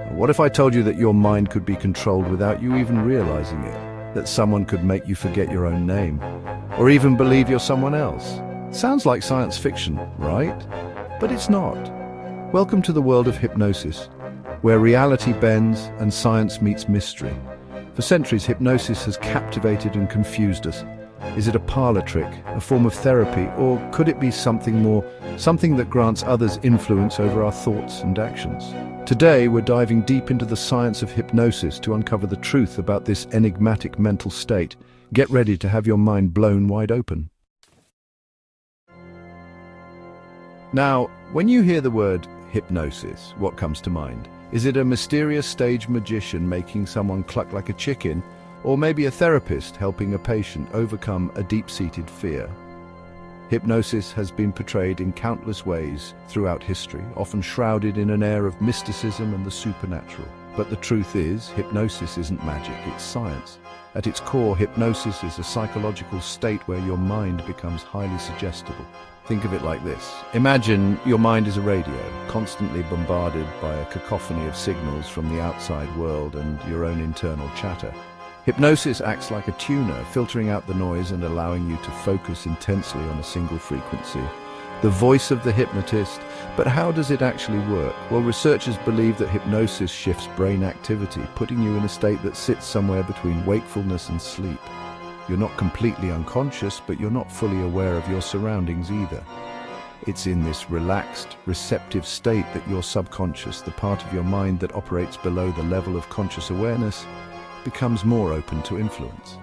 What if I told you that your mind could be controlled without you even realizing it? That someone could make you forget your own name, or even believe you're someone else? Sounds like science fiction, right? But it's not. Welcome to the world of hypnosis, where reality bends and science meets mystery. For centuries, hypnosis has captivated and confused us. Is it a parlor trick, a form of therapy, or could it be something more, something that grants others influence over our thoughts and actions? Today, we're diving deep into the science of hypnosis to uncover the truth about this enigmatic mental state. Get ready to have your mind blown wide open. Now, when you hear the word hypnosis, what comes to mind? Is it a mysterious stage magician making someone cluck like a chicken? Or maybe a therapist helping a patient overcome a deep-seated fear? Hypnosis has been portrayed in countless ways throughout history, often shrouded in an air of mysticism and the supernatural. But the truth is, hypnosis isn't magic, it's science. At its core, hypnosis is a psychological state where your mind becomes highly suggestible. Think of it like this. Imagine your mind is a radio, constantly bombarded by a cacophony of signals from the outside world and your own internal chatter. Hypnosis acts like a tuner, filtering out the noise and allowing you to focus intensely on a single frequency. The voice of the hypnotist. But how does it actually work? Well, researchers believe that hypnosis shifts brain activity, putting you in a state that sits somewhere between wakefulness and sleep. You're not completely unconscious, but you're not fully aware of your surroundings either. It's in this relaxed, receptive state that your subconscious, the part of your mind that operates below the level of conscious awareness, becomes more open to influence.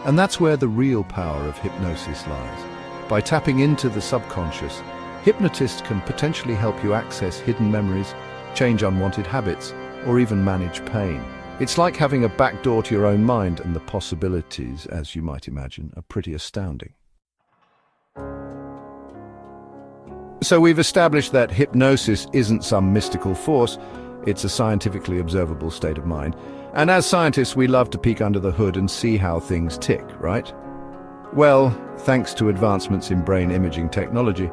And that's where the real power of hypnosis lies. By tapping into the subconscious, hypnotists can potentially help you access hidden memories, change unwanted habits, or even manage pain. It's like having a back door to your own mind, and the possibilities, as you might imagine, are pretty astounding. So we've established that hypnosis isn't some mystical force, it's a scientifically observable state of mind. And as scientists, we love to peek under the hood and see how things tick, right? Well, thanks to advancements in brain imaging technology,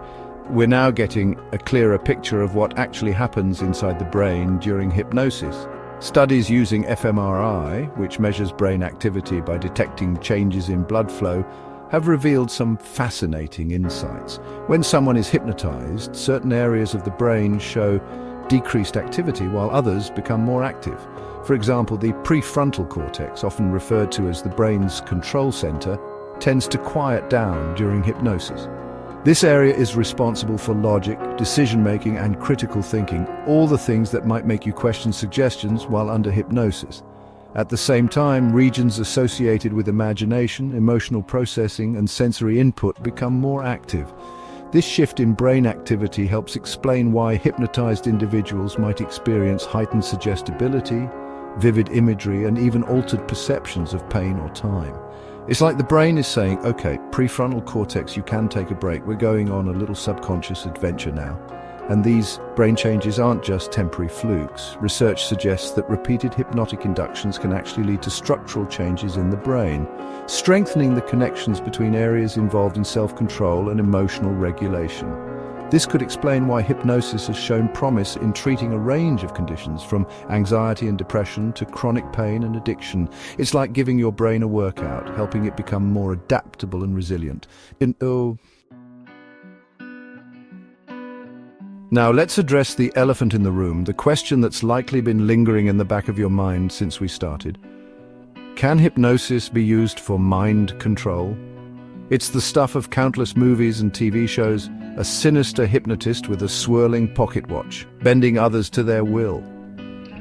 we're now getting a clearer picture of what actually happens inside the brain during hypnosis. Studies using fMRI, which measures brain activity by detecting changes in blood flow, have revealed some fascinating insights. When someone is hypnotized, certain areas of the brain show decreased activity while others become more active. For example, the prefrontal cortex, often referred to as the brain's control center, tends to quiet down during hypnosis. This area is responsible for logic, decision-making, and critical thinking, all the things that might make you question suggestions while under hypnosis. At the same time, regions associated with imagination, emotional processing, and sensory input become more active. This shift in brain activity helps explain why hypnotized individuals might experience heightened suggestibility, vivid imagery, and even altered perceptions of pain or time. It's like the brain is saying, okay, prefrontal cortex, you can take a break. We're going on a little subconscious adventure now. And these brain changes aren't just temporary flukes. Research suggests that repeated hypnotic inductions can actually lead to structural changes in the brain, strengthening the connections between areas involved in self-control and emotional regulation. This could explain why hypnosis has shown promise in treating a range of conditions, from anxiety and depression to chronic pain and addiction. It's like giving your brain a workout, helping it become more adaptable and resilient. Now let's address the elephant in the room, the question that's likely been lingering in the back of your mind since we started. Can hypnosis be used for mind control? It's the stuff of countless movies and TV shows, a sinister hypnotist with a swirling pocket watch, bending others to their will.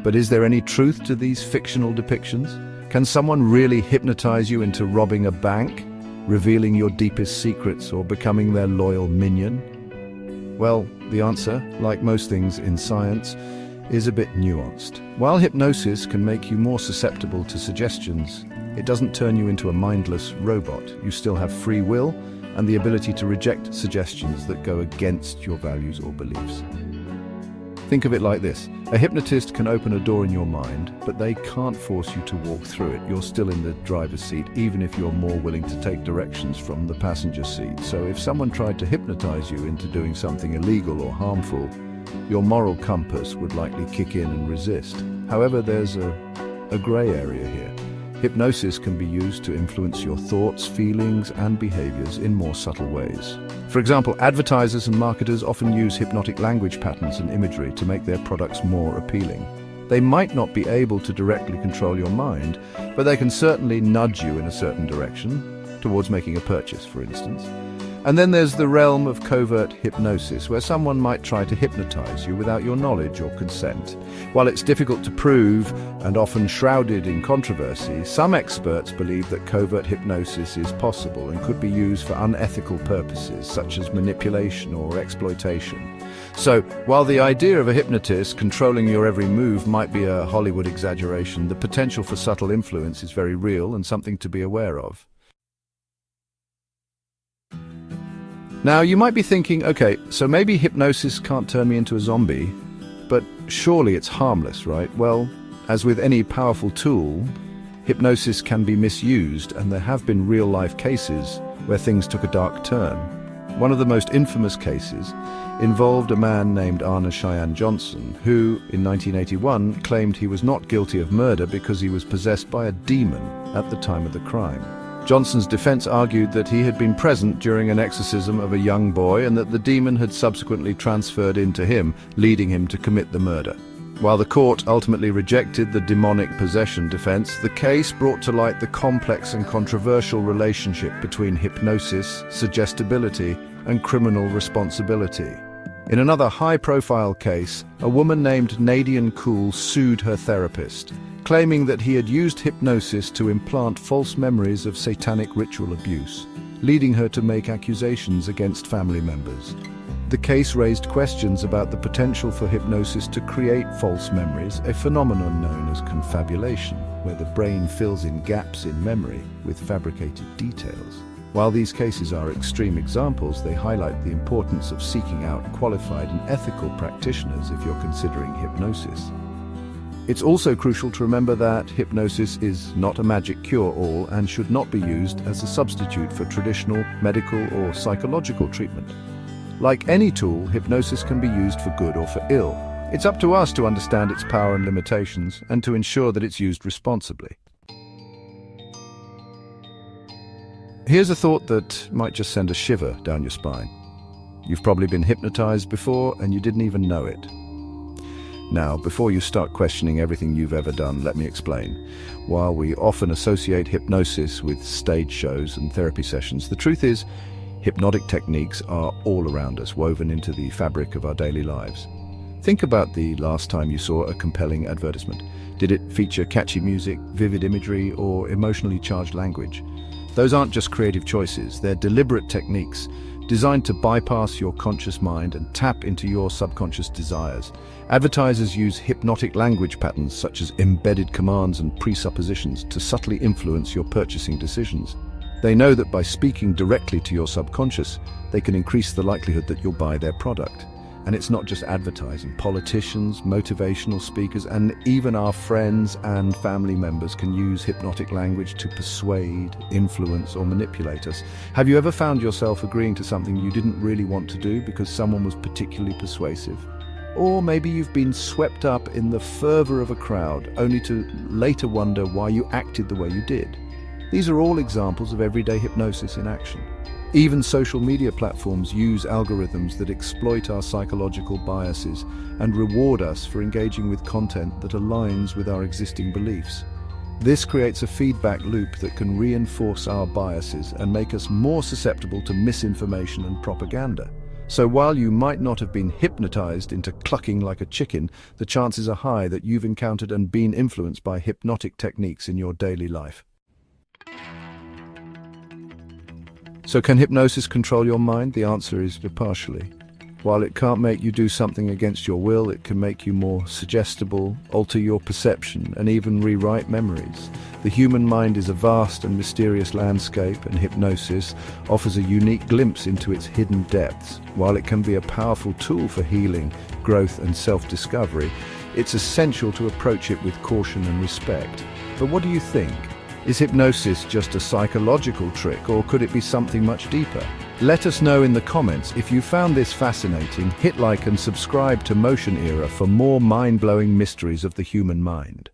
But is there any truth to these fictional depictions? Can someone really hypnotize you into robbing a bank, revealing your deepest secrets, or becoming their loyal minion? Well, the answer, like most things in science, is a bit nuanced. While hypnosis can make you more susceptible to suggestions, it doesn't turn you into a mindless robot. You still have free will and the ability to reject suggestions that go against your values or beliefs. Think of it like this. A hypnotist can open a door in your mind, but they can't force you to walk through it. You're still in the driver's seat, even if you're more willing to take directions from the passenger seat. So if someone tried to hypnotize you into doing something illegal or harmful, your moral compass would likely kick in and resist. However, there's a gray area here. Hypnosis can be used to influence your thoughts, feelings, and behaviors in more subtle ways. For example, advertisers and marketers often use hypnotic language patterns and imagery to make their products more appealing. They might not be able to directly control your mind, but they can certainly nudge you in a certain direction, towards making a purchase, for instance. And then there's the realm of covert hypnosis, where someone might try to hypnotize you without your knowledge or consent. While it's difficult to prove and often shrouded in controversy, some experts believe that covert hypnosis is possible and could be used for unethical purposes, such as manipulation or exploitation. So, while the idea of a hypnotist controlling your every move might be a Hollywood exaggeration, the potential for subtle influence is very real and something to be aware of. Now, you might be thinking, okay, so maybe hypnosis can't turn me into a zombie, but surely it's harmless, right? Well, as with any powerful tool, hypnosis can be misused, and there have been real-life cases where things took a dark turn. One of the most infamous cases involved a man named Arne Cheyenne Johnson, who, in 1981, claimed he was not guilty of murder because he was possessed by a demon at the time of the crime. Johnson's defense argued that he had been present during an exorcism of a young boy and that the demon had subsequently transferred into him, leading him to commit the murder. While the court ultimately rejected the demonic possession defense, the case brought to light the complex and controversial relationship between hypnosis, suggestibility, and criminal responsibility. In another high-profile case, a woman named Nadian Cool sued her therapist, claiming that he had used hypnosis to implant false memories of satanic ritual abuse, leading her to make accusations against family members. The case raised questions about the potential for hypnosis to create false memories, a phenomenon known as confabulation, where the brain fills in gaps in memory with fabricated details. While these cases are extreme examples, they highlight the importance of seeking out qualified and ethical practitioners if you're considering hypnosis. It's also crucial to remember that hypnosis is not a magic cure-all and should not be used as a substitute for traditional medical or psychological treatment. Like any tool, hypnosis can be used for good or for ill. It's up to us to understand its power and limitations and to ensure that it's used responsibly. Here's a thought that might just send a shiver down your spine. You've probably been hypnotized before and you didn't even know it. Now, before you start questioning everything you've ever done, let me explain. While we often associate hypnosis with stage shows and therapy sessions, the truth is, hypnotic techniques are all around us, woven into the fabric of our daily lives. Think about the last time you saw a compelling advertisement. Did it feature catchy music, vivid imagery, or emotionally charged language? Those aren't just creative choices, they're deliberate techniques designed to bypass your conscious mind and tap into your subconscious desires. Advertisers use hypnotic language patterns such as embedded commands and presuppositions to subtly influence your purchasing decisions. They know that by speaking directly to your subconscious, they can increase the likelihood that you'll buy their product. And it's not just advertising. Politicians, motivational speakers, and even our friends and family members can use hypnotic language to persuade, influence, or manipulate us. Have you ever found yourself agreeing to something you didn't really want to do because someone was particularly persuasive? Or maybe you've been swept up in the fervor of a crowd, only to later wonder why you acted the way you did. These are all examples of everyday hypnosis in action. Even social media platforms use algorithms that exploit our psychological biases and reward us for engaging with content that aligns with our existing beliefs. This creates a feedback loop that can reinforce our biases and make us more susceptible to misinformation and propaganda. So while you might not have been hypnotized into clucking like a chicken, the chances are high that you've encountered and been influenced by hypnotic techniques in your daily life. So can hypnosis control your mind? The answer is partially. While it can't make you do something against your will, it can make you more suggestible, alter your perception, and even rewrite memories. The human mind is a vast and mysterious landscape, and hypnosis offers a unique glimpse into its hidden depths. While it can be a powerful tool for healing, growth, and self-discovery, it's essential to approach it with caution and respect. But what do you think? Is hypnosis just a psychological trick, or could it be something much deeper? Let us know in the comments if you found this fascinating. Hit like and subscribe to Motion Era for more mind-blowing mysteries of the human mind.